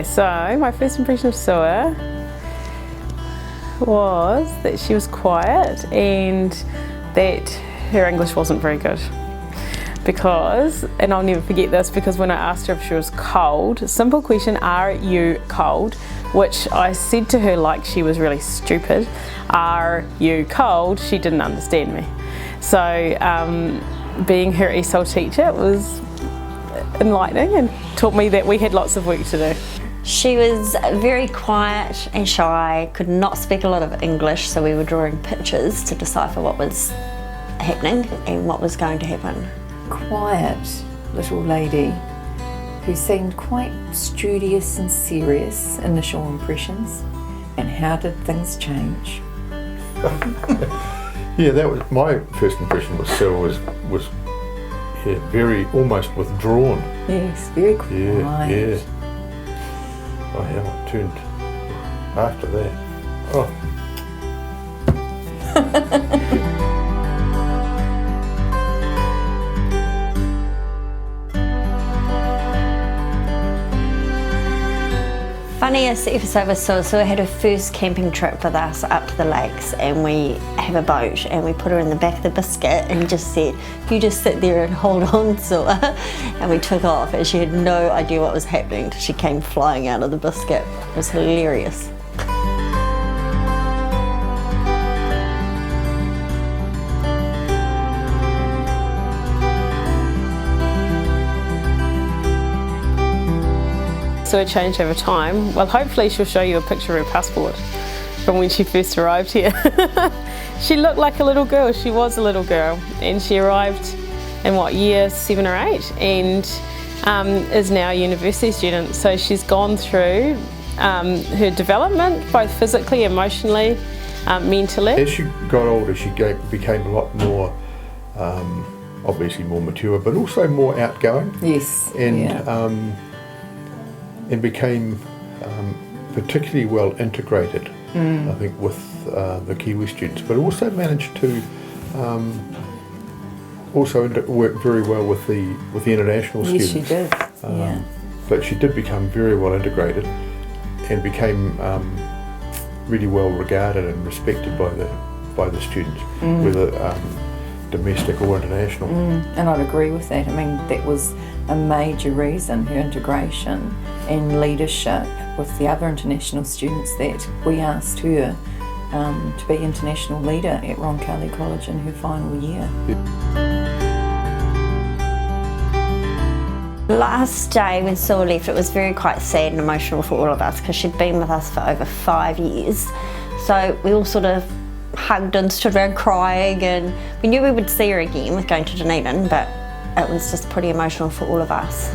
Okay, so my first impression of Sua was that she was quiet and that her English wasn't very good. Because, and I'll never forget this, because when I asked her if she was cold, simple question, are you cold? Which I said to her like she was really stupid. Are you cold? She didn't understand me. So being her ESOL teacher was enlightening and taught me that we had lots of work to do. She was very quiet and shy, could not speak a lot of English, so we were drawing pictures to decipher what was happening and what was going to happen. Quiet little lady who seemed quite studious and serious, initial impressions. And how did things change? Yeah, that was my first impression. Was Sue was yeah, very almost withdrawn. Yes, very quiet. Yeah. Oh yeah, I turned after that. Oh. Funniest episode was Home-Sua had her first camping trip with us up to the lakes, and we have a boat and we put her in the back of the biscuit and just said, you just sit there and hold on, Sua. And we took off and she had no idea what was happening till she came flying out of the biscuit. It was hilarious. So it changed over time. Well, hopefully she'll show you a picture of her passport from when she first arrived here. She looked like a little girl. She was a little girl, and she arrived in what, year 7 or 8, and is now a university student. So she's gone through her development, both physically, emotionally, mentally. As she got older, she became a lot more, obviously more mature, but also more outgoing. Yes. And yeah. And became particularly well integrated, I think, with the Kiwi students, but also managed to work very well with the international students. Yes, she did. Yeah. But she did become very well integrated and became really well regarded and respected by the students, whether domestic or international. And I'd agree with that. I mean, that was a major reason, her integration and leadership with the other international students, that we asked her to be international leader at Roncalli College in her final year. Last day when Sua left, it was quite sad and emotional for all of us because she'd been with us for over 5 years. So we all sort of hugged and stood around crying, and we knew we would see her again with going to Dunedin, but it was just pretty emotional for all of us.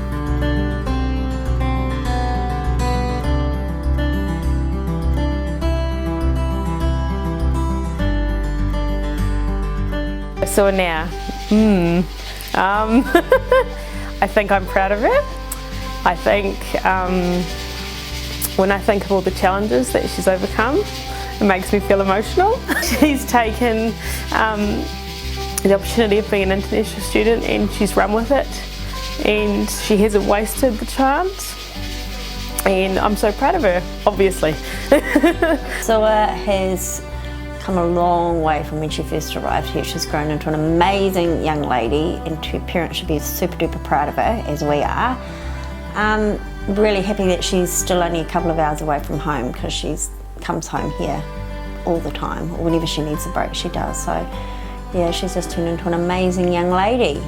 So now, I think I'm proud of her. I think when I think of all the challenges that she's overcome, it makes me feel emotional. She's taken the opportunity of being an international student and she's run with it, and she hasn't wasted the chance, and I'm so proud of her, obviously. Sua has come a long way from when she first arrived here. She's grown into an amazing young lady, and her parents should be super duper proud of her, as we are. Really happy that she's still only a couple of hours away from home, because she comes home here all the time, or whenever she needs a break she does. So yeah, she's just turned into an amazing young lady.